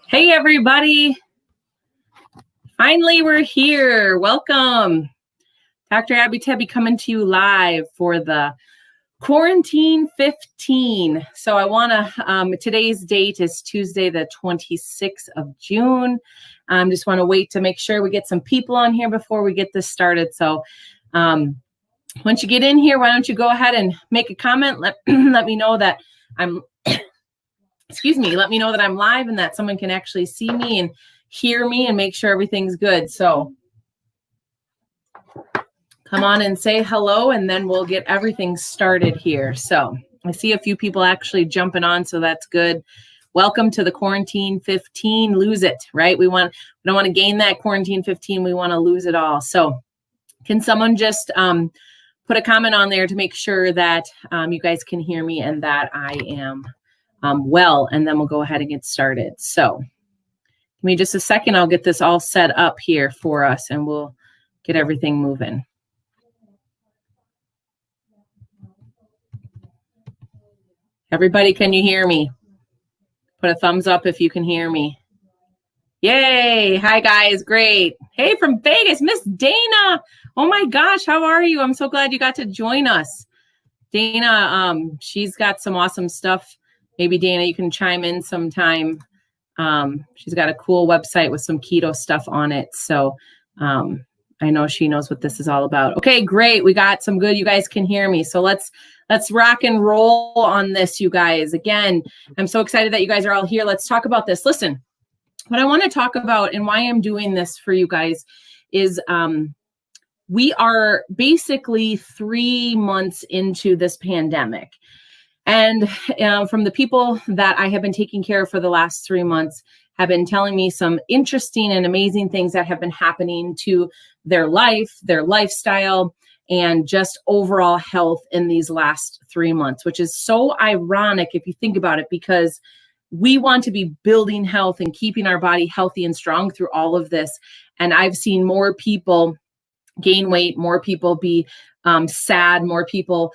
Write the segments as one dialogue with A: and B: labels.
A: Hey, everybody. Finally, we're here. Welcome. Dr. Abby Tebby coming to you live for the Quarantine 15. So I want to, today's date is Tuesday, the 26th of June. Just want to wait to make sure we get some people on here before we get this started. So once you get in here, why don't you go ahead and make a comment? Let me know that I'm let me know that I'm live and that someone can actually see me and hear me and make sure everything's good. So come on and say hello, and then we'll get everything started here. So I see a few people actually jumping on, so that's good. Welcome to the Quarantine 15. Lose it, right? We don't want to gain that Quarantine 15. We want to lose it all. So can someone just put a comment on there to make sure that you guys can hear me and that I am well, and then we'll go ahead and get started. So give me just a second. I'll get this all set up here for us and we'll get everything moving. Everybody, can you hear me? Put a thumbs up if you can hear me. Yay. Hi, guys. Great. Hey, from Vegas, Miss Dana. Oh, my gosh. How are you? I'm so glad you got to join us. Dana, she's got some awesome stuff. Maybe, Dana, you can chime in sometime. She's got a cool website with some keto stuff on it. So I know she knows what this is all about. Okay, great. We got some good. You guys can hear me. So let's rock and roll on this, you guys. Again, I'm so excited that you guys are all here. Let's talk about this. Listen, what I want to talk about and why I'm doing this for you guys is we are basically 3 months into this pandemic. And from the people that I have been taking care of for the last 3 months have been telling me some interesting and amazing things that have been happening to their life, their lifestyle, and just overall health in these last 3 months, which is so ironic if you think about it, because we want to be building health and keeping our body healthy and strong through all of this. And I've seen more people gain weight, more people be sad, more people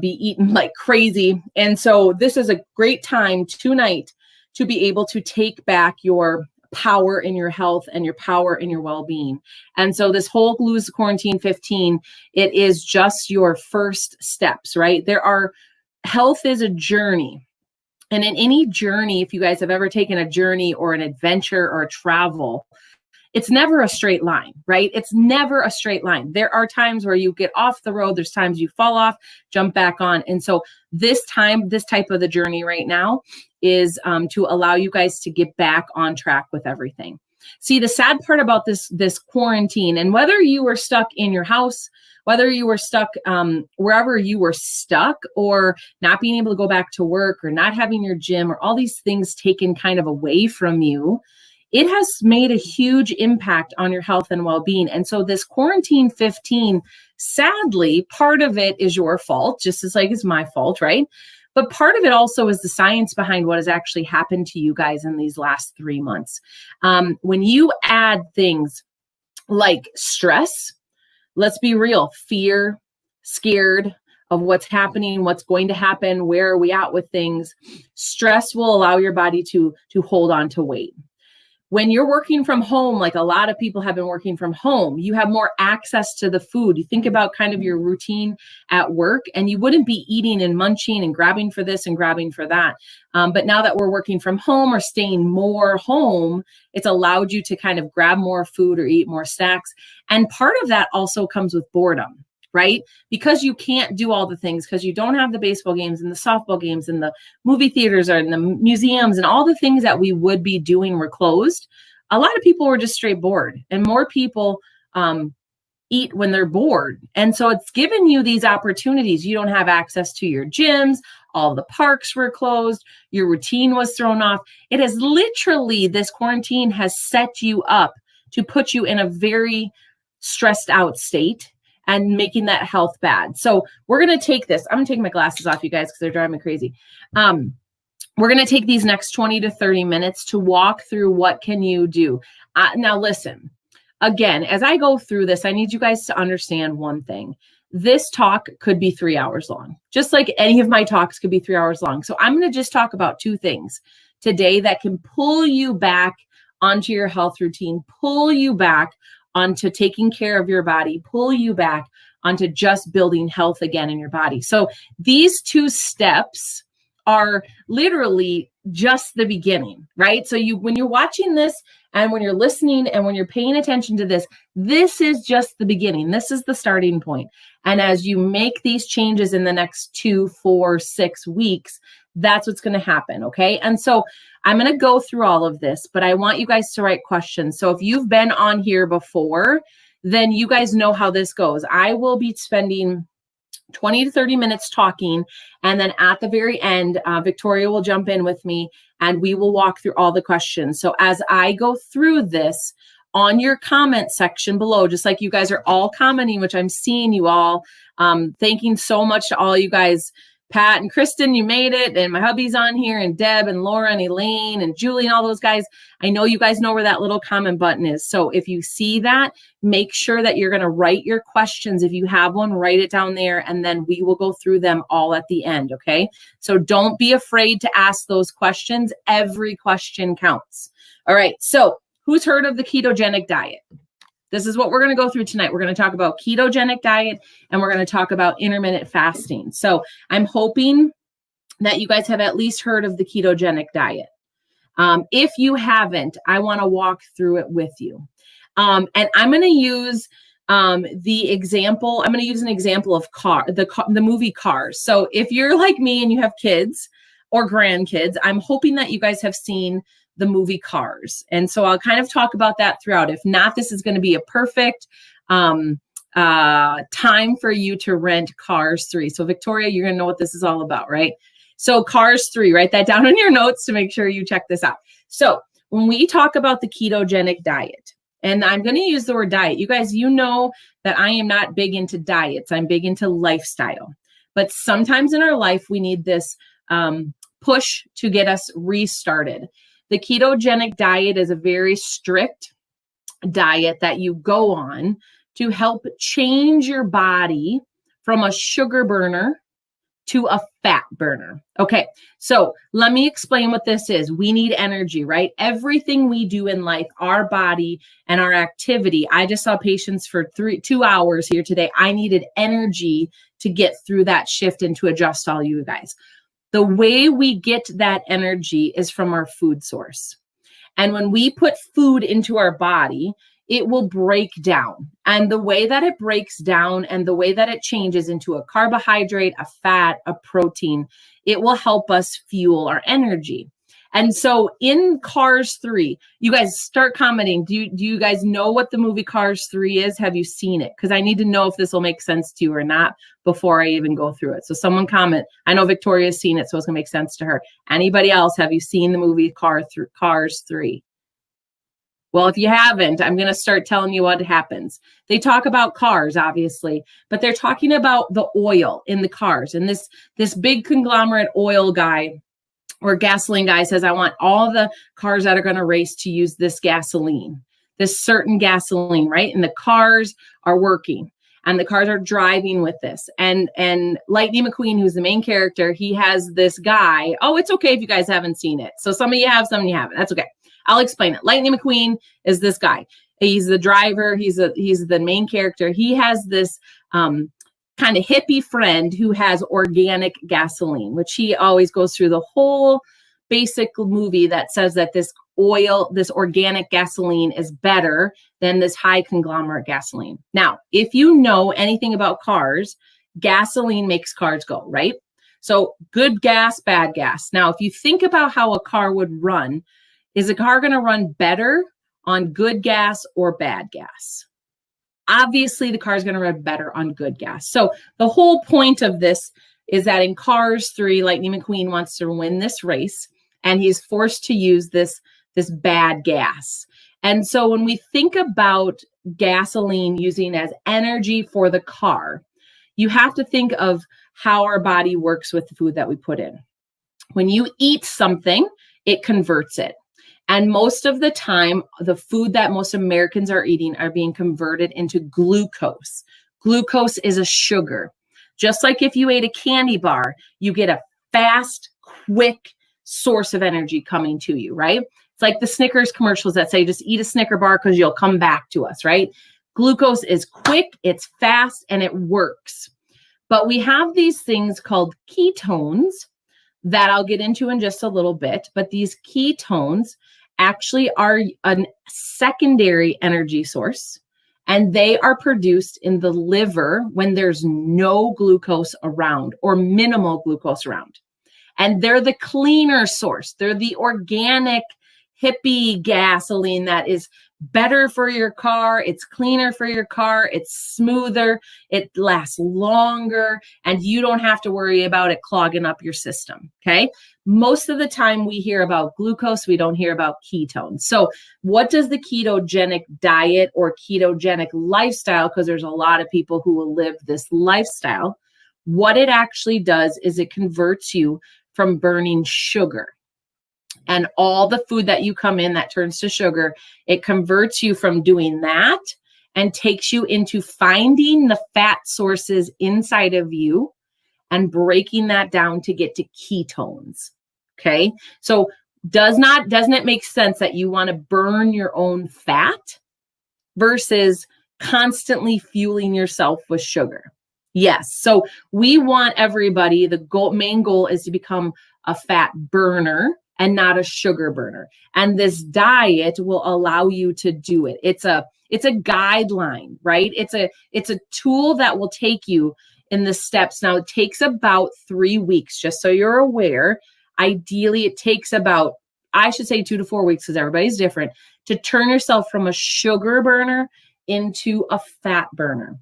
A: be eating like crazy. And so this is a great time tonight to be able to take back your power in your health and your power in your well-being. And so this whole Lose the Quarantine 15, it is just your first steps, right? Health is a journey. And in any journey, if you guys have ever taken a journey or an adventure or a travel, it's never a straight line, right? It's never a straight line. There are times where you get off the road. There's times you fall off, jump back on. And so this type of the journey right now is to allow you guys to get back on track with everything. See, the sad part about this quarantine, and whether you were stuck in your house, whether you were stuck wherever you were stuck, or not being able to go back to work, or not having your gym, or all these things taken kind of away from you, it has made a huge impact on your health and well-being. And so this Quarantine 15, sadly, part of it is your fault, just as like it's my fault, right? But part of it also is the science behind what has actually happened to you guys in these last 3 months. When you add things like stress, let's be real, fear, scared of what's happening, what's going to happen, where are we at with things, stress will allow your body to hold on to weight. When you're working from home, like a lot of people have been working from home, you have more access to the food. You think about kind of your routine at work, and you wouldn't be eating and munching and grabbing for this and grabbing for that. But now that we're working from home or staying more home, it's allowed you to kind of grab more food or eat more snacks. And part of that also comes with boredom, right? Because you can't do all the things, because you don't have the baseball games and the softball games and the movie theaters and the museums and all the things that we would be doing were closed. A lot of people were just straight bored, and more people eat when they're bored. And so it's given you these opportunities. You don't have access to your gyms. All the parks were closed. Your routine was thrown off. It has literally, this quarantine has set you up to put you in a very stressed out state and making that health bad. So we're going to take this. I'm going to take my glasses off, you guys, because they're driving me crazy. We're going to take these next 20 to 30 minutes to walk through what can you do. Now, listen, again, as I go through this, I need you guys to understand one thing. this talk could be 3 hours long, just like any of my talks could be 3 hours long. So I'm going to just talk about two things today that can pull you back onto your health routine, pull you back onto taking care of your body, pull you back onto just building health again in your body. So these two steps are literally just the beginning, right? So when you're watching this and when you're listening and when you're paying attention to this, this is just the beginning. This is the starting point. And as you make these changes in the next 2, 4, 6 weeks, that's what's going to happen. Okay. And so I'm going to go through all of this, but I want you guys to write questions. So if you've been on here before, then you guys know how this goes. I will be spending 20 to 30 minutes talking. And then at the very end, Victoria will jump in with me and we will walk through all the questions. So as I go through this on your comment section below, just like you guys are all commenting, which I'm seeing you all, thanking so much to all you guys. Pat and Kristen, you made it. And my hubby's on here, and Deb and Laura and Elaine and Julie and all those guys. I know you guys know where that little comment button is. So if you see that, make sure that you're going to write your questions. If you have one, write it down there, and then we will go through them all at the end. Okay. So don't be afraid to ask those questions. Every question counts. All right. So who's heard of the ketogenic diet? This is what we're going to go through tonight. We're going to talk about ketogenic diet and we're going to talk about intermittent fasting. So I'm hoping that you guys have at least heard of the ketogenic diet. If you haven't, I want to walk through it with you. And I'm going to use the example. I'm going to use an example of the movie Cars. So if you're like me and you have kids or grandkids, I'm hoping that you guys have seen the movie Cars. And so I'll kind of talk about that throughout. If not, this is going to be a perfect time for you to rent Cars 3. So Victoria, you're going to know what this is all about, right? So Cars 3, write that down in your notes to make sure you check this out. So when we talk about the ketogenic diet, and I'm going to use the word diet, you guys, you know that I am not big into diets. I'm big into lifestyle. But sometimes in our life, we need this push to get us restarted. The ketogenic diet is a very strict diet that you go on to help change your body from a sugar burner to a fat burner. Okay, so let me explain what this is. We need energy, right? Everything we do in life, our body and our activity. I just saw patients for 2 hours here today. I needed energy to get through that shift and to adjust all you guys. The way we get that energy is from our food source. And when we put food into our body, it will break down. And the way that it breaks down and the way that it changes into a carbohydrate, a fat, a protein, it will help us fuel our energy. And so in Cars 3, you guys start commenting. Do you guys know what the movie Cars 3 is? Have you seen it? Because I need to know if this will make sense to you or not before I even go through it. So someone comment. I know Victoria's seen it, so it's going to make sense to her. Anybody else, have you seen the movie Cars 3? Well, if you haven't, I'm going to start telling you what happens. They talk about cars, obviously, but they're talking about the oil in the cars. And this big conglomerate oil guy or gasoline guy says, I want all the cars that are going to race to use this gasoline, this certain gasoline, right? And the cars are working and the cars are driving with this. And Lightning McQueen, who's the main character, he has this guy. Oh, it's okay if you guys haven't seen it. So some of you have, some of you haven't. That's okay. I'll explain it. Lightning McQueen is this guy. He's the driver. He's the main character. He has this kind of hippie friend who has organic gasoline, which he always goes through the whole basic movie that says that this organic gasoline is better than this high conglomerate gasoline. Now, if you know anything about cars, gasoline makes cars go, right? So good gas, bad gas. Now, if you think about how a car would run, is a car going to run better on good gas or bad gas? Obviously, the car is going to run better on good gas. So the whole point of this is that in Cars 3, Lightning McQueen wants to win this race, and he's forced to use this bad gas. And so when we think about gasoline using as energy for the car, you have to think of how our body works with the food that we put in. When you eat something, it converts it. And most of the time, the food that most Americans are eating are being converted into glucose. Glucose is a sugar. Just like if you ate a candy bar, you get a fast, quick source of energy coming to you, right? It's like the Snickers commercials that say, just eat a Snicker bar because you'll come back to us, right? Glucose is quick, it's fast, and it works. But we have these things called ketones that I'll get into in just a little bit. But these ketones actually are a secondary energy source, and they are produced in the liver when there's no glucose around or minimal glucose around. And they're the cleaner source. They're the organic hippie gasoline that is better for your car. It's cleaner for your car. It's smoother. It lasts longer, and you don't have to worry about it clogging up your system. Okay. Most of the time we hear about glucose, we don't hear about ketones. So what does the ketogenic diet or ketogenic lifestyle, because there's a lot of people who will live this lifestyle, what it actually does is it converts you from burning sugar. And all the food that you come in that turns to sugar, it converts you from doing that and takes you into finding the fat sources inside of you and breaking that down to get to ketones. Okay. So doesn't it make sense that you want to burn your own fat versus constantly fueling yourself with sugar? Yes. So we want everybody, main goal is to become a fat burner and not a sugar burner. And this diet will allow you to do it. It's a guideline, right? It's a tool that will take you in the steps. Now it takes about 3 weeks, just so you're aware. Ideally, it takes about, I should say 2 to 4 weeks, because everybody's different, to turn yourself from a sugar burner into a fat burner.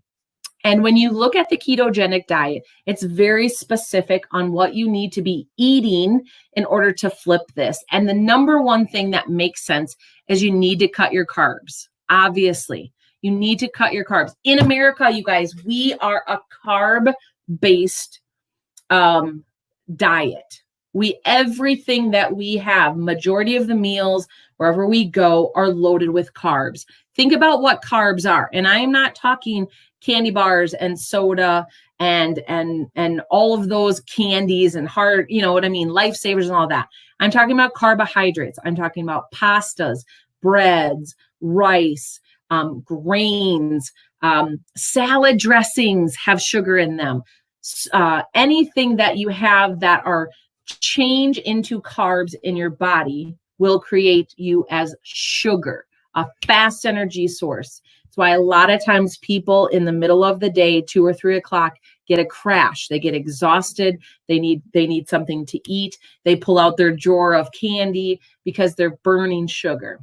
A: And when you look at the ketogenic diet, it's very specific on what you need to be eating in order to flip this. And the number one thing that makes sense is you need to cut your carbs. Obviously, you need to cut your carbs. In America, you guys, we are a carb-based diet. Everything that we have, majority of the meals, wherever we go, are loaded with carbs. Think about what carbs are. And I am not talking candy bars and soda and all of those candies and hard, you know what I mean, lifesavers and all that. I'm talking about carbohydrates. I'm talking about pastas, breads, rice, grains, salad dressings have sugar in them. Anything that you have that are change into carbs in your body will create you as sugar, a fast energy source. That's why a lot of times people in the middle of the day, 2 or 3 o'clock, get a crash. They get exhausted. They need something to eat. They pull out their drawer of candy because they're burning sugar.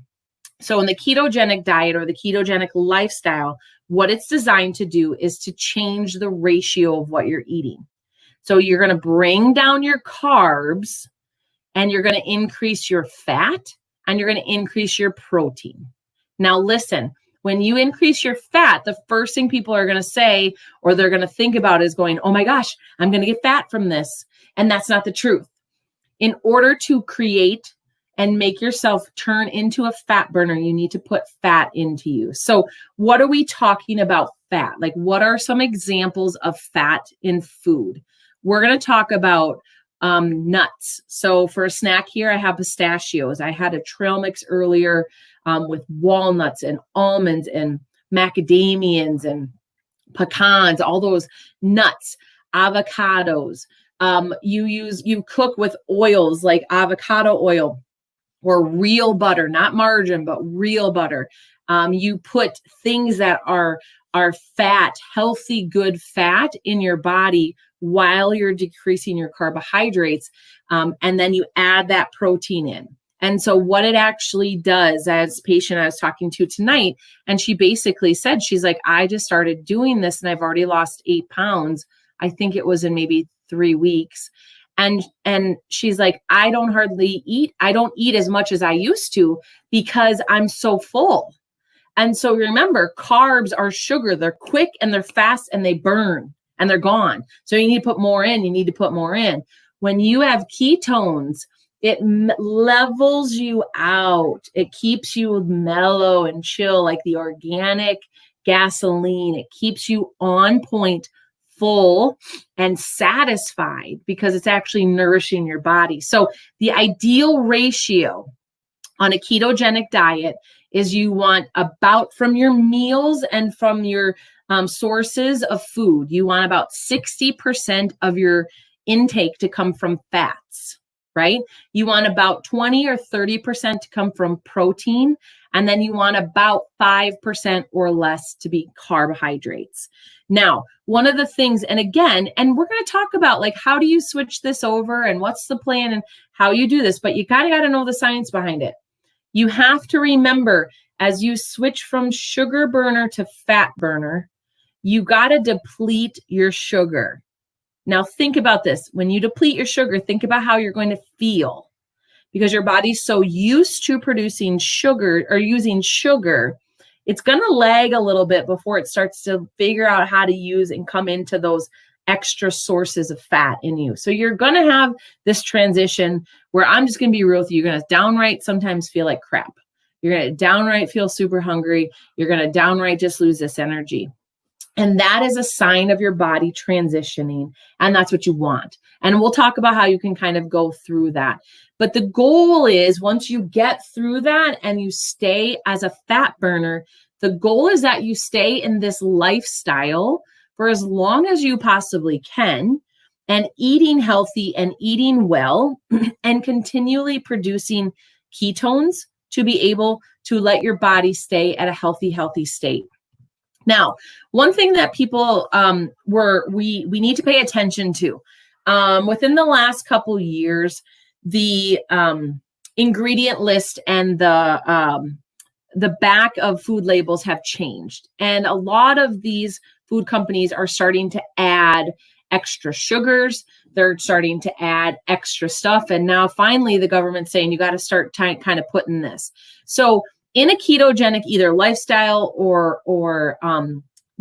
A: So in the ketogenic diet or the ketogenic lifestyle, what it's designed to do is to change the ratio of what you're eating. So you're going to bring down your carbs, and you're going to increase your fat, and you're going to increase your protein. Now, listen, when you increase your fat, the first thing people are going to say, or they're going to think about, is going, oh my gosh, I'm going to get fat from this. And that's not the truth. In order to create and make yourself turn into a fat burner, you need to put fat into you. So what are we talking about fat? Like, what are some examples of fat in food? We're going to talk about nuts. So for a snack here, I have pistachios. I had a trail mix earlier with walnuts and almonds and macadamians and pecans, all those nuts, avocados. You cook with oils like avocado oil or real butter, not margarine, but real butter. You put things that are fat, healthy, good fat in your body while you're decreasing your carbohydrates. And then you add that protein in. And so what it actually does, as a patient I was talking to tonight, and she basically said, she's like, I just started doing this and I've already lost 8 pounds. I think it was in maybe 3 weeks. And she's like, I don't hardly eat. I don't eat as much as I used to because I'm so full. And so remember, carbs are sugar. They're quick and they're fast and they burn and they're gone. So you need to put more in. You need to put more in. When you have ketones, it levels you out. It keeps you mellow and chill, like the organic gasoline. It keeps you on point, full and satisfied because it's actually nourishing your body. So the ideal ratio on a ketogenic diet is you want about, from your meals and from your sources of food, you want about 60% of your intake to come from fats, right? You want about 20 or 30% to come from protein. And then you want about 5% or less to be carbohydrates. Now, one of the things, and again, and we're going to talk about like, how do you switch this over and what's the plan and how you do this, but you kind of got to know the science behind it. You have to remember, as you switch from sugar burner to fat burner, you got to deplete your sugar. Now think about this. When you deplete your sugar, think about how you're going to feel, because your body's so used to producing sugar or using sugar, it's going to lag a little bit before it starts to figure out how to use and come into those extra sources of fat in you. So you're going to have this transition where I'm just going to be real with you. You're going to downright sometimes feel like crap. You're going to downright feel super hungry. You're going to downright just lose this energy. And that is a sign of your body transitioning. And that's what you want. And we'll talk about how you can kind of go through that. But the goal is, once you get through that and you stay as a fat burner, the goal is that you stay in this lifestyle for as long as you possibly can, and eating healthy and eating well and continually producing ketones to be able to let your body stay at a healthy state. Now, one thing that people we need to pay attention to, within the last couple years, the ingredient list and the back of food labels have changed. And a lot of these food companies are starting to add extra sugars. They're starting to add extra stuff. And now finally the government's saying you got to start kind of putting this. So in a ketogenic either lifestyle or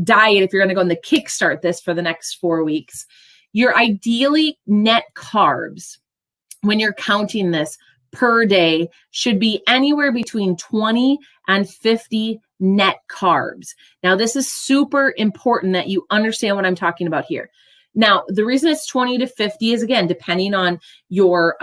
A: diet, if you're going to go in the kickstart this for the next 4 weeks, your ideally net carbs, when you're counting this per day, should be anywhere between 20 and 50 net carbs. Now, this is super important that you understand what I'm talking about here. Now, the reason it's 20 to 50 is, again, depending on your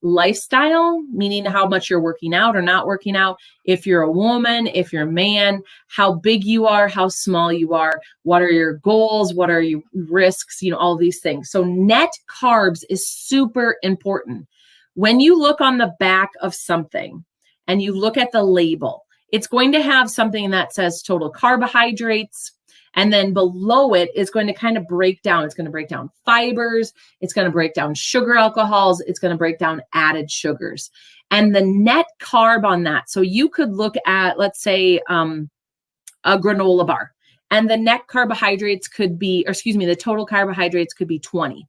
A: lifestyle, meaning how much you're working out or not working out. If you're a woman, if you're a man, how big you are, how small you are, what are your goals, what are your risks, all these things. So net carbs is super important. When you look on the back of something and you look at the label, it's going to have something that says total carbohydrates. And then below it is going to kind of break down. It's going to break down fibers. It's going to break down sugar alcohols. It's going to break down added sugars. And the net carb on that. So you could look at, let's say, a granola bar. And the net carbohydrates could be, the total carbohydrates could be 20.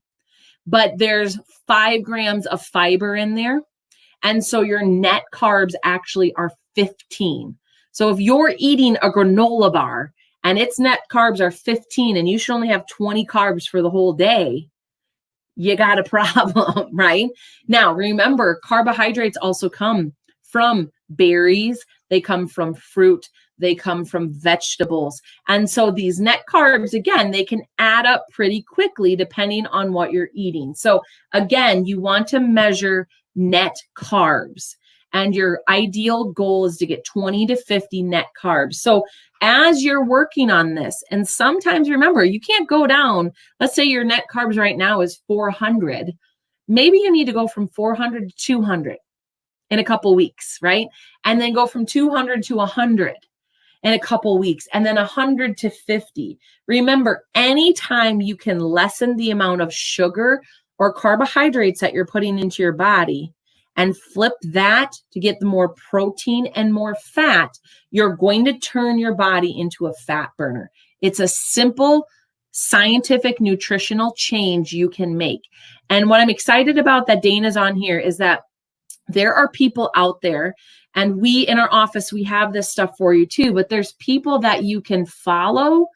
A: But there's 5 grams of fiber in there. And so your net carbs actually are 15. So if you're eating a granola bar and its net carbs are 15 and you should only have 20 carbs for the whole day, you got a problem, right? Now, remember, carbohydrates also come from berries. They come from fruit. They come from vegetables. And so these net carbs, again, they can add up pretty quickly depending on what you're eating. So again, you want to measure net carbs. And your ideal goal is to get 20 to 50 net carbs. So as you're working on this, and sometimes remember, you can't go down, let's say your net carbs right now is 400. Maybe you need to go from 400 to 200 in a couple weeks, right? And then go from 200 to 100 in a couple weeks, and then 100 to 50. Remember, anytime you can lessen the amount of sugar or carbohydrates that you're putting into your body, and flip that to get the more protein and more fat, you're going to turn your body into a fat burner. It's a simple scientific nutritional change you can make. And what I'm excited about that Dana's on here is that there are people out there, and we in our office, we have this stuff for you too, but there's people that you can follow.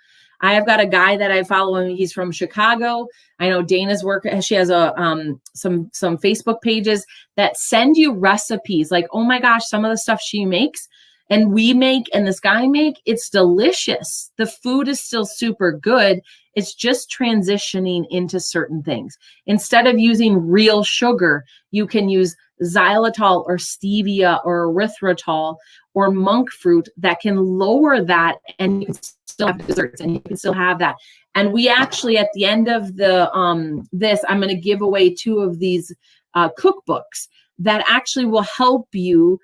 A: I have got a guy that I follow him. He's from Chicago. I know Dana's work. She has some Facebook pages that send you recipes. Like, oh my gosh, some of the stuff she makes, And this guy make, it's delicious. The food is still super good. It's just transitioning into certain things. Instead of using real sugar, you can use xylitol or stevia or erythritol or monk fruit that can lower that, and you can still have desserts and you can still have that. And we actually, at the end of the I'm going to give away 2 of these cookbooks that actually will help you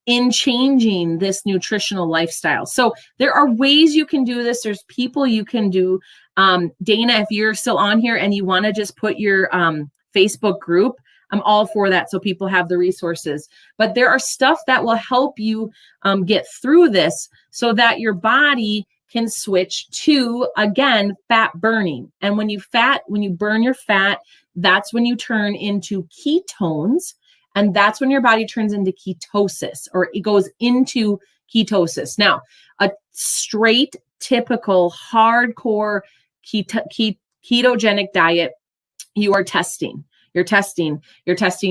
A: in changing this nutritional lifestyle. So there are ways you can do this. There's people you can do. Dana, if you're still on here and you want to just put your Facebook group, I'm all for that, so people have the resources. But there are stuff that will help you get through this so that your body can switch to, again, fat burning. And when you burn your fat, that's when you turn into ketones. And that's when your body turns into ketosis, or it goes into ketosis. Now, a straight, typical, hardcore ketogenic diet, you are testing. You're testing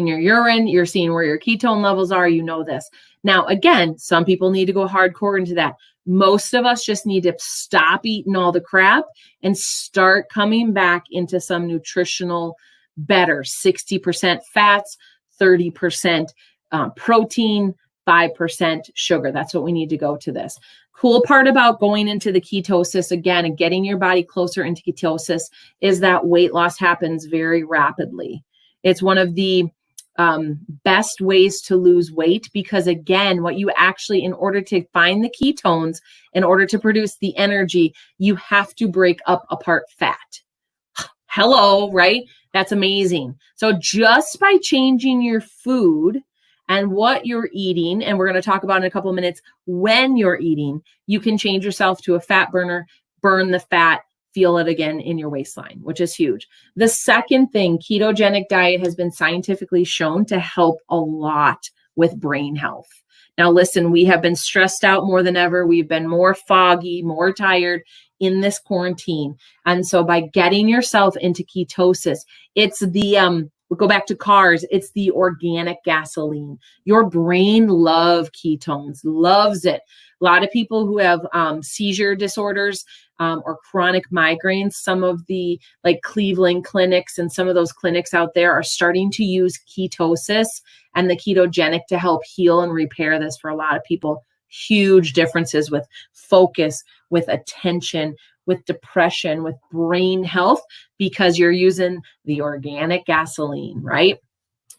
A: your urine. You're seeing where your ketone levels are. You know this. Now, again, some people need to go hardcore into that. Most of us just need to stop eating all the crap and start coming back into some nutritional better, 60% fats, 30% protein, 5% sugar. That's what we need to go to this. Cool part about going into the ketosis again and getting your body closer into ketosis is that weight loss happens very rapidly. It's one of the best ways to lose weight because, again, what you actually, in order to find the ketones, in order to produce the energy, you have to break up apart fat. Hello, right? That's amazing. So just by changing your food and what you're eating, and we're going to talk about in a couple of minutes when you're eating, you can change yourself to a fat burner, burn the fat, feel it again in your waistline, which is huge. The second thing, ketogenic diet has been scientifically shown to help a lot with brain health. Now, listen, we have been stressed out more than ever. We've been more foggy, more tired in this quarantine. And so by getting yourself into ketosis, it's the, we'll go back to cars, it's the organic gasoline. Your brain loves ketones, loves it. A lot of people who have seizure disorders or chronic migraines, some of the like Cleveland clinics and some of those clinics out there are starting to use ketosis and the ketogenic to help heal and repair this for a lot of people. Huge differences with focus, with attention, with depression, with brain health, because you're using the organic gasoline, right?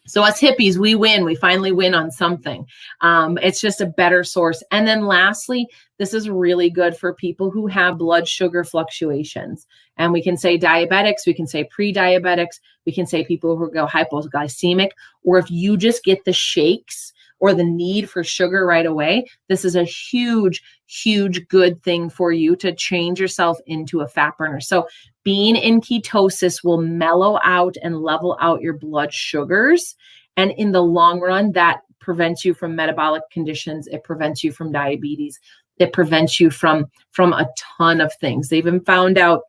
A: So us hippies, we win. We finally win on something. It's just a better source. And then lastly, this is really good for people who have blood sugar fluctuations. And we can say diabetics, we can say pre-diabetics, we can say people who go hypoglycemic, or if you just get the shakes or the need for sugar right away, this is a huge, huge good thing for you to change yourself into a fat burner. So being in ketosis will mellow out and level out your blood sugars. And in the long run, that prevents you from metabolic conditions. It prevents you from diabetes. It prevents you from a ton of things. They even found out,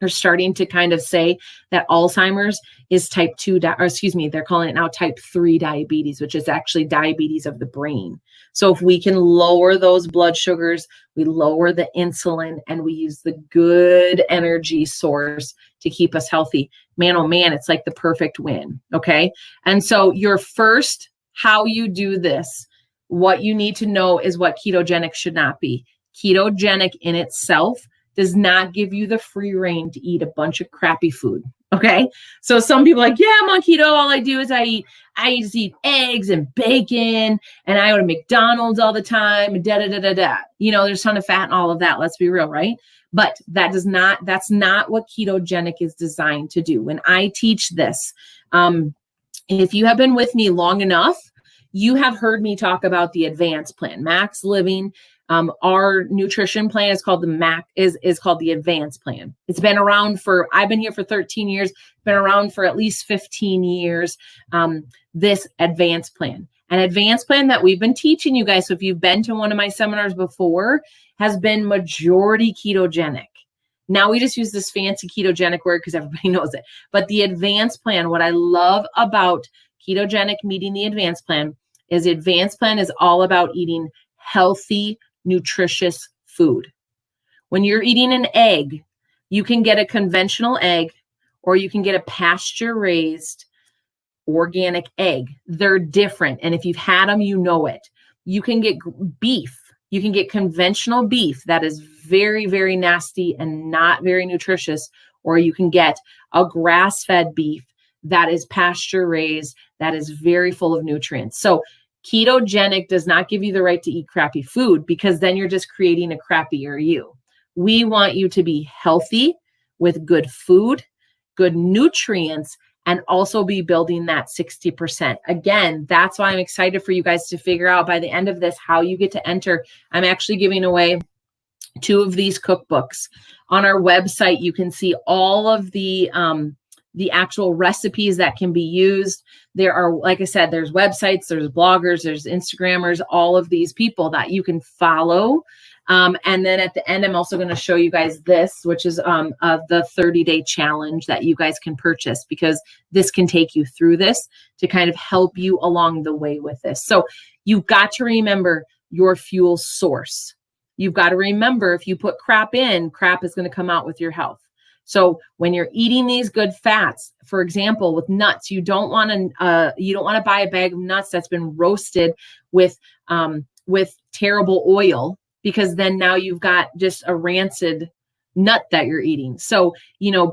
A: they're starting to kind of say that Alzheimer's is type 2, they're calling it now type 3 diabetes, which is actually diabetes of the brain. So if we can lower those blood sugars, we lower the insulin, and we use the good energy source to keep us healthy, man, oh man, it's like the perfect win, okay? And so your first, how you do this, what you need to know is what ketogenic should not be. Ketogenic in itself does not give you the free rein to eat a bunch of crappy food. Okay. So some people are like, yeah, I'm on keto. All I do is I just eat eggs and bacon, and I go to McDonald's all the time, and You know, there's a ton of fat and all of that. Let's be real, right? But that's not what ketogenic is designed to do. When I teach this, if you have been with me long enough, you have heard me talk about the advanced plan, Max Living. Our nutrition plan is called is called the advanced plan. It's been around I've been here for 13 years, been around for at least 15 years, this advanced plan. An advanced plan that we've been teaching you guys, so if you've been to one of my seminars before, has been majority ketogenic. Now we just use this fancy ketogenic word because everybody knows it. But the advanced plan, what I love about ketogenic meeting the advanced plan is the advanced plan is all about eating healthy, nutritious food. When you're eating an egg, you can get a conventional egg or you can get a pasture-raised organic egg. They're different. And if you've had them, you know it. You can get beef. You can get conventional beef that is very, very nasty and not very nutritious, or you can get a grass-fed beef that is pasture-raised, that is very full of nutrients. So ketogenic does not give you the right to eat crappy food, because then you're just creating a crappier you. We want you to be healthy with good food, good nutrients, and also be building that 60%. Again, that's why I'm excited for you guys to figure out by the end of this how you get to enter. I'm actually giving away 2 of these cookbooks. On our website, you can see all of the actual recipes that can be used. There are, like I said, there's websites, there's bloggers, there's Instagrammers, all of these people that you can follow. And then at the end, I'm also going to show you guys this, which is the 30-day challenge that you guys can purchase, because this can take you through this to kind of help you along the way with this. So you've got to remember your fuel source. You've got to remember, if you put crap in, crap is going to come out with your health. So when you're eating these good fats, for example, with nuts, you don't want to buy a bag of nuts that's been roasted with terrible oil, because then now you've got just a rancid nut that you're eating. So,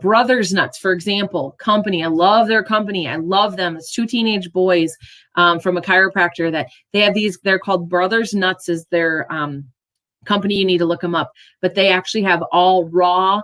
A: Brothers Nuts, for example, company, I love their company. I love them. It's 2 teenage boys from a chiropractor that they have these, they're called Brothers Nuts is their company. You need to look them up, but they actually have all raw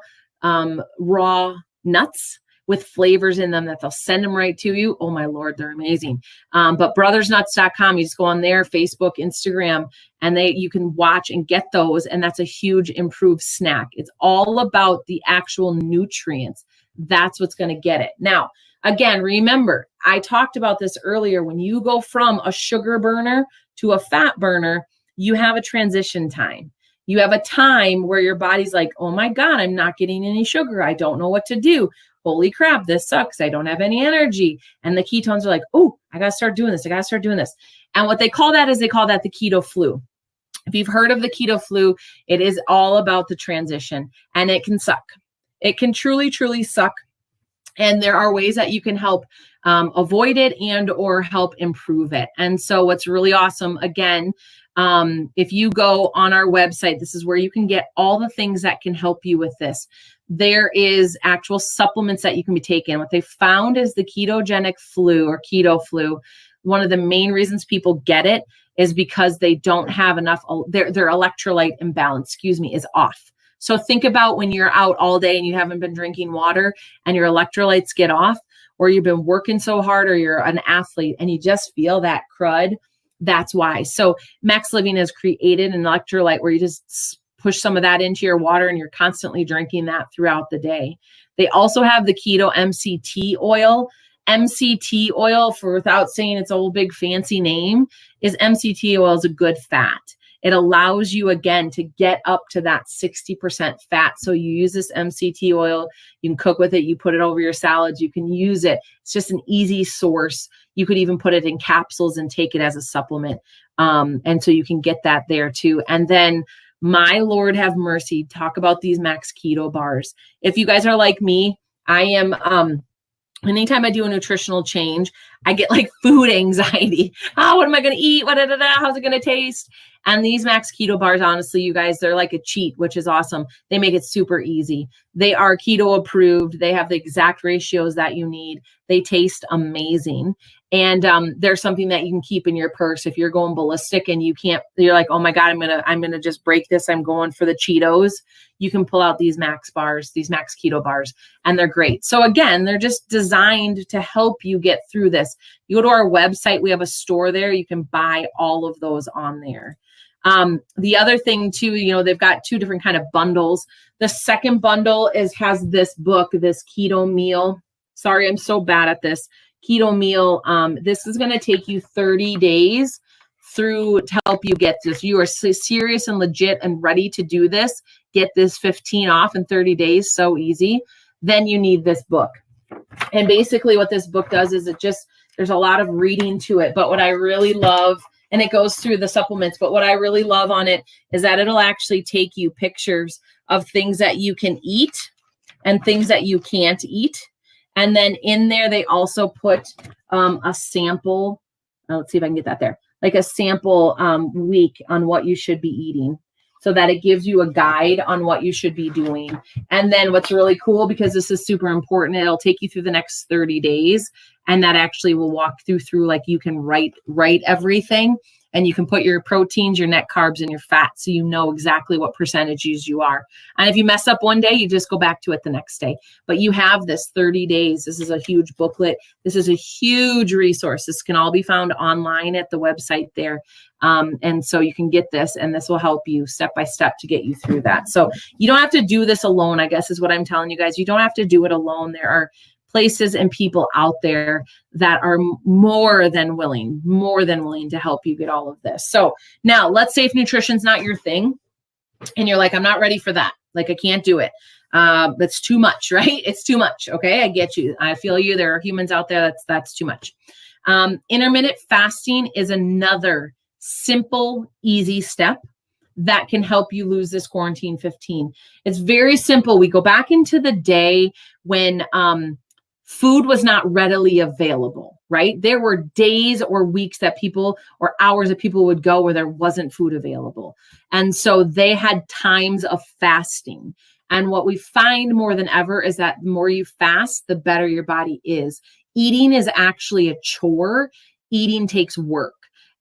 A: nuts with flavors in them that they'll send them right to you. Oh my Lord, they're amazing. But brothersnuts.com, you just go on there, Facebook, Instagram, and you can watch and get those. And that's a huge improved snack. It's all about the actual nutrients. That's what's going to get it. Now, again, remember, I talked about this earlier. When you go from a sugar burner to a fat burner, you have a transition time. You have a time where your body's like, oh my God, I'm not getting any sugar. I don't know what to do. Holy crap, this sucks. I don't have any energy. And the ketones are like, oh, I got to start doing this. I got to start doing this. And what they call that is the keto flu. If you've heard of the keto flu, it is all about the transition, and it can suck. It can truly, truly suck. And there are ways that you can help avoid it and or help improve it. And so what's really awesome, again, if you go on our website, this is where you can get all the things that can help you with this. There is actual supplements that you can be taking. What they found is the ketogenic flu or keto flu. One of the main reasons people get it is because they don't have enough, their electrolyte imbalance, is off. So think about when you're out all day and you haven't been drinking water and your electrolytes get off, or you've been working so hard, or you're an athlete and you just feel that crud. That's why. So Max Living has created an electrolyte where you just push some of that into your water and you're constantly drinking that throughout the day. They also have the keto MCT oil. MCT oil, for without saying its old big fancy name, is MCT oil is a good fat. It allows you, again, to get up to that 60% fat. So you use this MCT oil, you can cook with it, you put it over your salads, you can use it. It's just an easy source. You could even put it in capsules and take it as a supplement. And so you can get that there too. And then, my Lord have mercy, talk about these Max Keto bars. If you guys are like me, I am, anytime I do a nutritional change, I get like food anxiety. What am I going to eat? How's it going to taste? And these Max Keto bars, honestly, you guys, they're like a cheat, which is awesome. They make it super easy. They are keto approved. They have the exact ratios that you need. They taste amazing. And there's something that you can keep in your purse if you're going ballistic and you're like, oh my God, I'm gonna just break this. I'm going for the Cheetos. You can pull out these Max bars, these Max Keto bars, and they're great. So again, they're just designed to help you get through this. You go to our website, we have a store there. You can buy all of those on there. The other thing too, they've got 2 different kind of bundles. The second bundle has this book, this keto meal. Sorry, I'm so bad at this. Keto meal. This is going to take you 30 days through to help you get this. You are serious and legit and ready to do this. Get this 15 off in 30 days. So easy. Then you need this book. And basically what this book does is there's a lot of reading to it. But what I really love, and it goes through the supplements. But what I really love on it is that it'll actually take you pictures of things that you can eat and things that you can't eat. And then in there, they also put a sample. Let's see if I can get that there. Like a sample week on what you should be eating, so that it gives you a guide on what you should be doing. And then what's really cool, because this is super important, it'll take you through the next 30 days. And that actually will walk through like you can write everything, and you can put your proteins, your net carbs, and your fats, so you know exactly what percentages you are. And if you mess up one day, you just go back to it the next day. But you have this 30 days. This is a huge booklet. This is a huge resource. This can all be found online at the website there. And so you can get this, and this will help you step by step to get you through that. So you don't have to do this alone, I guess is what I'm telling you guys. You don't have to do it alone. There are places and people out there that are more than willing to help you get all of this. So now let's say if nutrition's not your thing and you're like, I'm not ready for that. Like, I can't do it. That's too much, right? It's too much. Okay. I get you. I feel you. There are humans out there that's too much. Intermittent fasting is another simple, easy step that can help you lose this quarantine 15. It's very simple. We go back into the day when, food was not readily available, right? There were days or weeks that people, or hours that people would go where there wasn't food available. And so they had times of fasting. And what we find more than ever is that the more you fast, the better your body is. Eating is actually a chore. Eating takes work.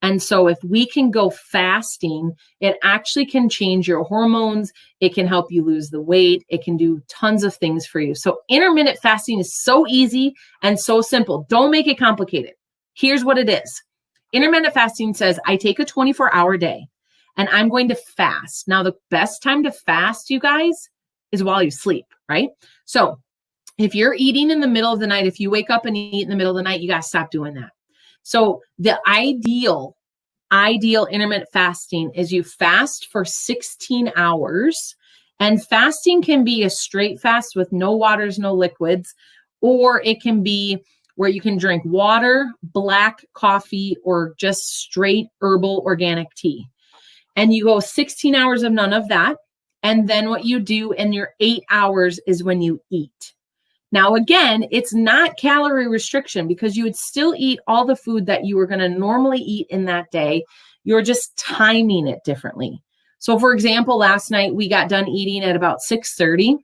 A: And so if we can go fasting, it actually can change your hormones. It can help you lose the weight. It can do tons of things for you. So intermittent fasting is so easy and so simple. Don't make it complicated. Here's what it is. Intermittent fasting says, I take a 24-hour day and I'm going to fast. Now, the best time to fast, you guys, is while you sleep, right? So if you're eating in the middle of the night, if you wake up and eat in the middle of the night, you got to stop doing that. So the ideal intermittent fasting is you fast for 16 hours, and fasting can be a straight fast with no waters, no liquids, or it can be where you can drink water, black coffee, or just straight herbal organic tea. And you go 16 hours of none of that. And then what you do in your 8 hours is when you eat. Now, again, it's not calorie restriction, because you would still eat all the food that you were going to normally eat in that day. You're just timing it differently. So, for example, last night we got done eating at about 6:30.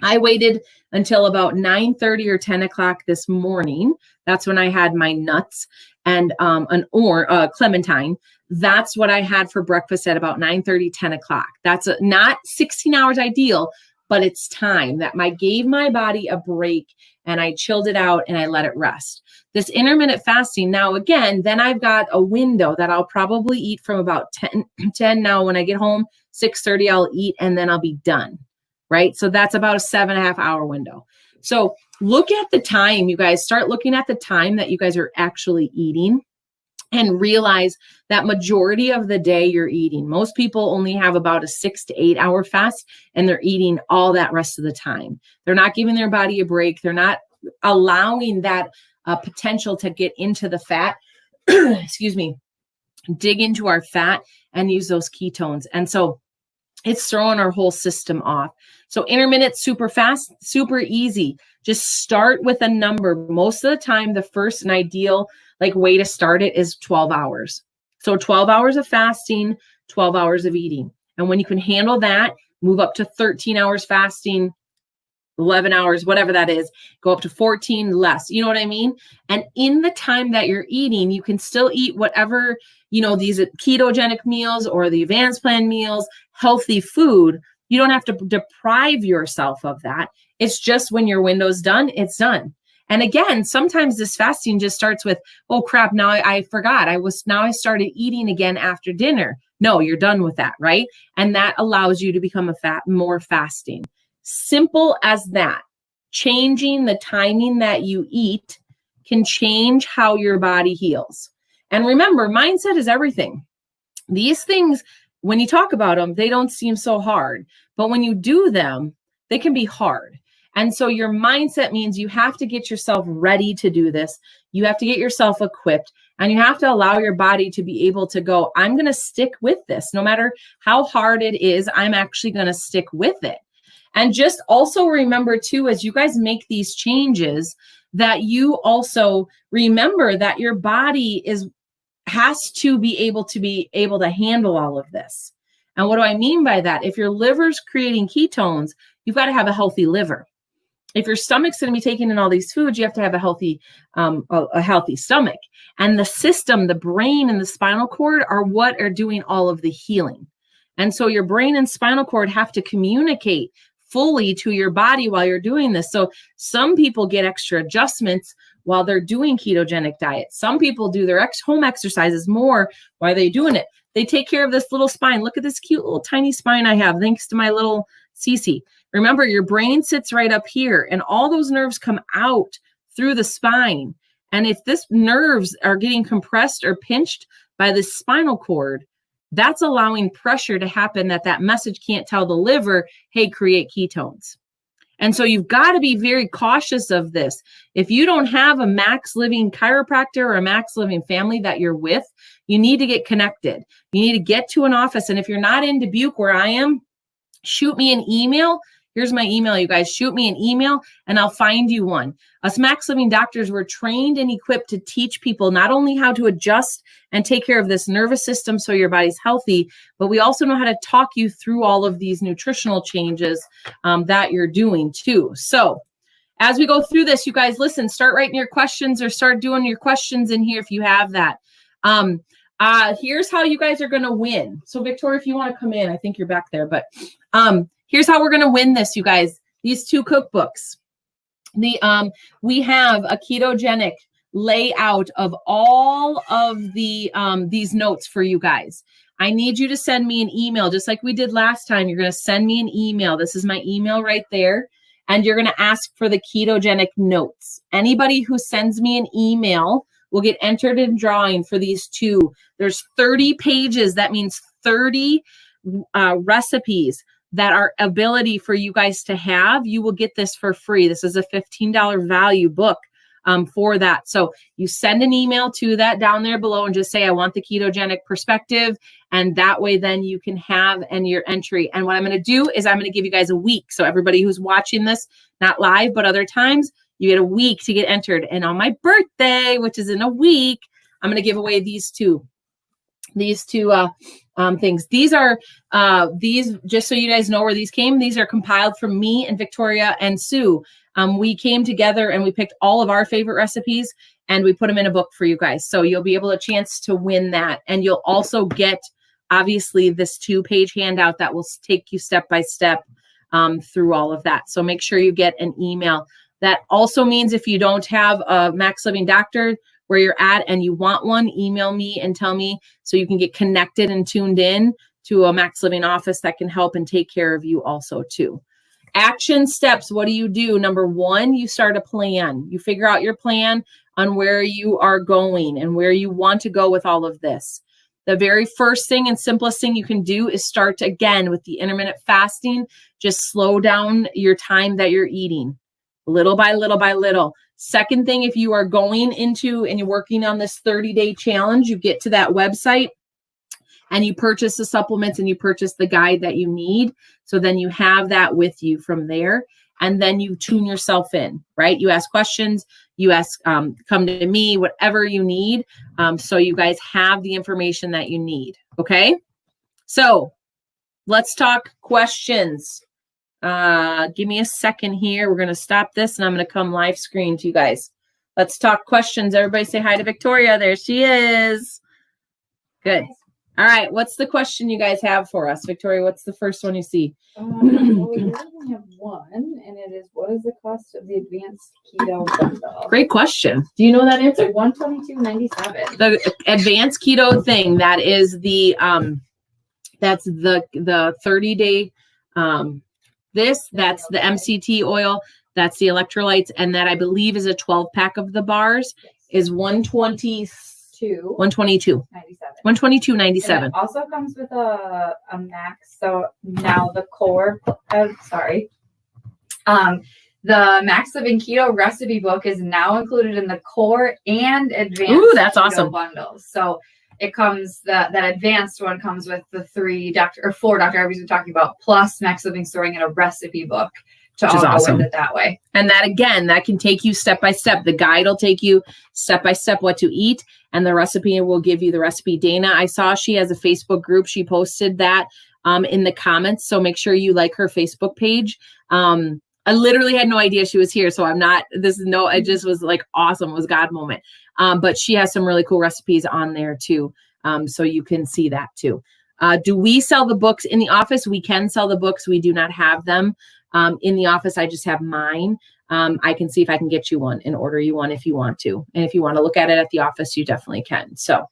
A: I waited until about 9:30 or 10 o'clock this morning. That's when I had my nuts and clementine. That's what I had for breakfast at about 9:30, 10 o'clock. That's not 16 hours ideal, but it's time that I gave my body a break and I chilled it out and I let it rest. This intermittent fasting, now again, then I've got a window that I'll probably eat from about 10 now. When I get home, 6:30, I'll eat and then I'll be done, right? So that's about a 7.5 hour window. So look at the time, you guys. Start looking at the time that you guys are actually eating, and realize that majority of the day you're eating. Most people only have about a 6 to 8 hour fast, and they're eating all that rest of the time. They're not giving their body a break. They're not allowing that potential to get into the fat, excuse me, dig into our fat and use those ketones. And so it's throwing our whole system off. So intermittent, super fast, super easy. Just start with a number. Most of the time, the first and ideal way to start it is 12 hours. So 12 hours of fasting, 12 hours of eating. And when you can handle that, move up to 13 hours fasting, 11 hours, whatever that is, go up to 14 less. You know what I mean? And in the time that you're eating, you can still eat whatever, these ketogenic meals or the advanced plan meals, healthy food. You don't have to deprive yourself of that. It's just when your window's done, it's done. And again, sometimes this fasting just starts with, oh crap, now I forgot. I started eating again after dinner. No, you're done with that, right? And that allows you to become more fasting. Simple as that. Changing the timing that you eat can change how your body heals. And remember, mindset is everything. These things, when you talk about them, they don't seem so hard. But when you do them, they can be hard. And so your mindset means you have to get yourself ready to do this. You have to get yourself equipped. And you have to allow your body to be able to go, I'm going to stick with this. No matter how hard it is, I'm actually going to stick with it. And just also remember too, as you guys make these changes, that you also remember that your body has to be able to handle all of this. And what do I mean by that? If your liver's creating ketones, you've got to have a healthy liver. If your stomach's going to be taking in all these foods, you have to have a healthy stomach. And the system, the brain and the spinal cord are what are doing all of the healing. And so your brain and spinal cord have to communicate fully to your body while you're doing this. So some people get extra adjustments while they're doing ketogenic diets. Some people do their home exercises more while they're doing it. They take care of this little spine. Look at this cute little tiny spine I have, thanks to my little Cece. Remember, your brain sits right up here, and all those nerves come out through the spine. And if this nerves are getting compressed or pinched by the spinal cord, that's allowing pressure to happen that message can't tell the liver, hey, create ketones. And so you've got to be very cautious of this. If you don't have a Max Living chiropractor or a Max Living family that you're with, you need to get connected. You need to get to an office. And if you're not in Dubuque where I am, shoot me an email. Here's my email, you guys. Shoot me an email and I'll find you one. Us Max Living doctors were trained and equipped to teach people not only how to adjust and take care of this nervous system so your body's healthy, but we also know how to talk you through all of these nutritional changes that you're doing too. So as we go through this, you guys, listen, start writing your questions or start doing your questions in here if you have that. Here's how you guys are going to win. So Victoria, if you want to come in, I think you're back there, but here's how we're going to win this, you guys. These two cookbooks. We have a ketogenic layout of all of the these notes for you guys. I need you to send me an email, just like we did last time. You're going to send me an email. This is my email right there. And you're going to ask for the ketogenic notes. Anybody who sends me an email will get entered in drawing for these two. There's 30 pages. That means 30 recipes that are ability for you guys to have. You will get this for free. This is a $15 value book for that. So you send an email to that down there below and just say, I want the ketogenic perspective. And that way then you can have your entry. And what I'm going to do is I'm going to give you guys a week. So everybody who's watching this, not live, but other times, you get a week to get entered. And on my birthday, which is in a week, I'm going to give away these two things. These are, just so you guys know where these came, these are compiled from me and Victoria and Sue. We came together and we picked all of our favorite recipes and we put them in a book for you guys. So you'll be able a chance to win that. And you'll also get, obviously, this 2-page handout that will take you step by step through all of that. So make sure you get an email. That also means if you don't have a Max Living doctor where you're at and you want one, email me and tell me so you can get connected and tuned in to a Max Living office that can help and take care of you also too. Action steps. What do you do? Number one, you start a plan. You figure out your plan on where you are going and where you want to go with all of this. The very first thing and simplest thing you can do is start again with the intermittent fasting. Just slow down your time that you're eating. Little by little by little. Second thing, if you are going into and you're working on this 30-day challenge, you get to that website and you purchase the supplements and you purchase the guide that you need. So then you have that with you from there. And then you tune yourself in, right? You ask questions, you ask, come to me, whatever you need. So you guys have the information that you need. Okay. So let's talk questions. Give me a second here. We're going to stop this and I'm going to come live screen to you guys. Let's talk questions. Everybody say hi to Victoria. There she is. Good. All right. What's the question you guys have for us? Victoria, what's the first one you see?
B: Well, we only have one, and it is, what is the cost of the advanced keto bundle?
A: Great question. Do you know that answer?
B: $122.97.
A: The advanced keto thing, that is the, that's the 30-day, that's the MCT oil, that's the electrolytes, and that I believe is a 12-pack of the bars, is $122.97.
B: It also comes with a max. So now the core, The Max Living Keto recipe book is now included in the core and advanced
A: Ooh, that's
B: keto
A: awesome.
B: bundles. So it comes, that advanced one comes with the 4 Dr. Arby's we're talking about, plus Max Living Storing and a recipe book to
A: Which is
B: all
A: awesome.
B: go with it that way.
A: And that, again, that can take you step by step. The guide will take you step by step what to eat, and the recipe will give you the recipe. Dana, I saw she has a Facebook group. She posted that in the comments. So make sure you like her Facebook page. I literally had no idea she was here. So it just was like awesome. It was God moment. But she has some really cool recipes on there too. So you can see that too. Do we sell the books in the office? We can sell the books. We do not have them in the office. I just have mine. I can see if I can get you one and order you one if you want to. And if you want to look at it at the office, you definitely can. So.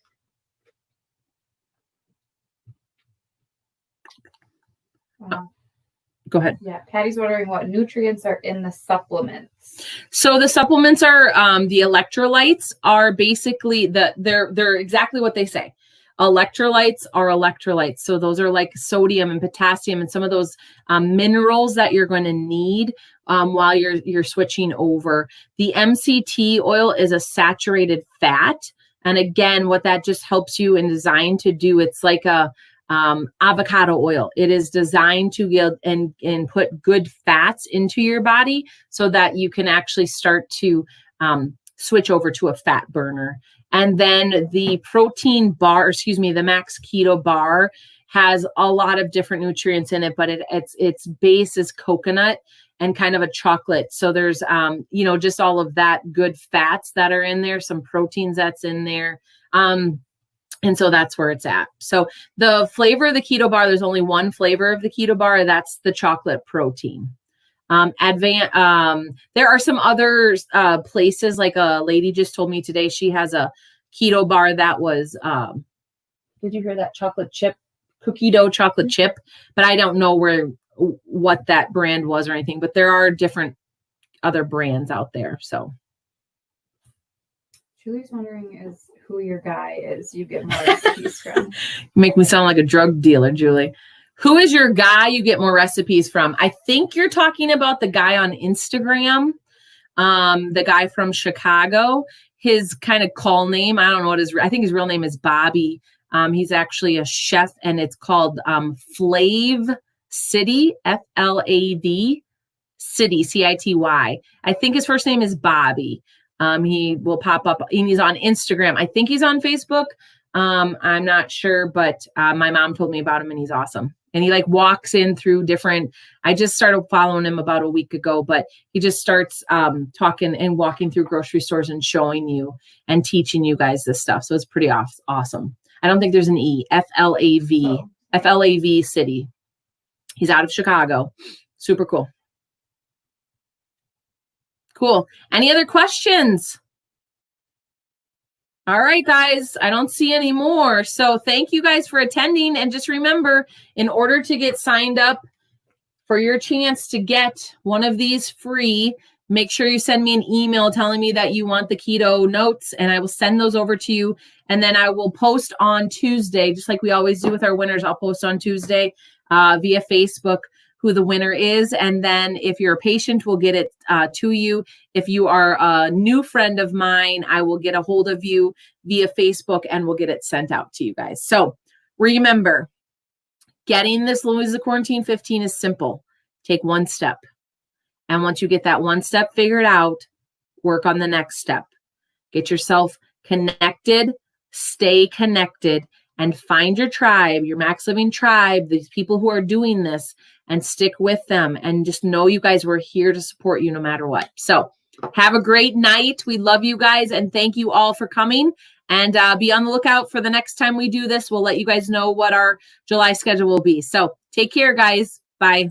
A: Go ahead.
B: Yeah, Patty's wondering what nutrients are in the supplements.
A: So the supplements are the electrolytes are basically they're exactly what they say. Electrolytes are electrolytes. So those are like sodium and potassium and some of those minerals that you're going to need while you're switching over. The MCT oil is a saturated fat. And again, what that just helps you and designed to do, it's like a avocado oil. It is designed to get and put good fats into your body so that you can actually start to switch over to a fat burner. And then the protein bar, the Max Keto bar has a lot of different nutrients in it, but its base is coconut and kind of a chocolate. So there's, just all of that good fats that are in there, some proteins that's in there. And so that's where it's at. So the flavor of the keto bar, there's only one flavor of the keto bar. That's the chocolate protein. There are some other places, like a lady just told me today, she has a keto bar that was, did you hear that? Chocolate chip, cookie dough chocolate chip, but I don't know what that brand was or anything, but there are different other brands out there. So.
B: Julie's wondering who your guy is you get more recipes from.
A: You make me sound like a drug dealer, Julie. Who is your guy you get more recipes from? I think you're talking about the guy on Instagram, the guy from Chicago. His kind of call name, I don't know what I think his real name is Bobby. He's actually a chef, and it's called Flav City, Flav City, City. I think his first name is Bobby. He will pop up, and he's on Instagram. I think he's on Facebook. I'm not sure, but my mom told me about him, and he's awesome. And he walks in through different, I just started following him about a week ago, but he just starts talking and walking through grocery stores and showing you and teaching you guys this stuff. So it's pretty awesome. I don't think there's an E. Flav City. He's out of Chicago. Super cool. Cool. Any other questions? All right, guys, I don't see any more. So thank you guys for attending. And just remember, in order to get signed up for your chance to get one of these free, make sure you send me an email telling me that you want the keto notes, and I will send those over to you. And then I will post on Tuesday, just like we always do with our winners. I'll post on Tuesday via Facebook who the winner is. And then if you're a patient, we'll get it to you. If you are a new friend of mine, I will get a hold of you via Facebook and we'll get it sent out to you guys. So remember, getting this Lose the Quarantine 15 is simple. Take one step. And once you get that one step figured out, work on the next step. Get yourself connected, stay connected, and find your tribe, your Max Living tribe, these people who are doing this, and stick with them. And just know you guys, we're here to support you no matter what. So have a great night. We love you guys, and thank you all for coming. And be on the lookout for the next time we do this. We'll let you guys know what our July schedule will be. So take care, guys. Bye.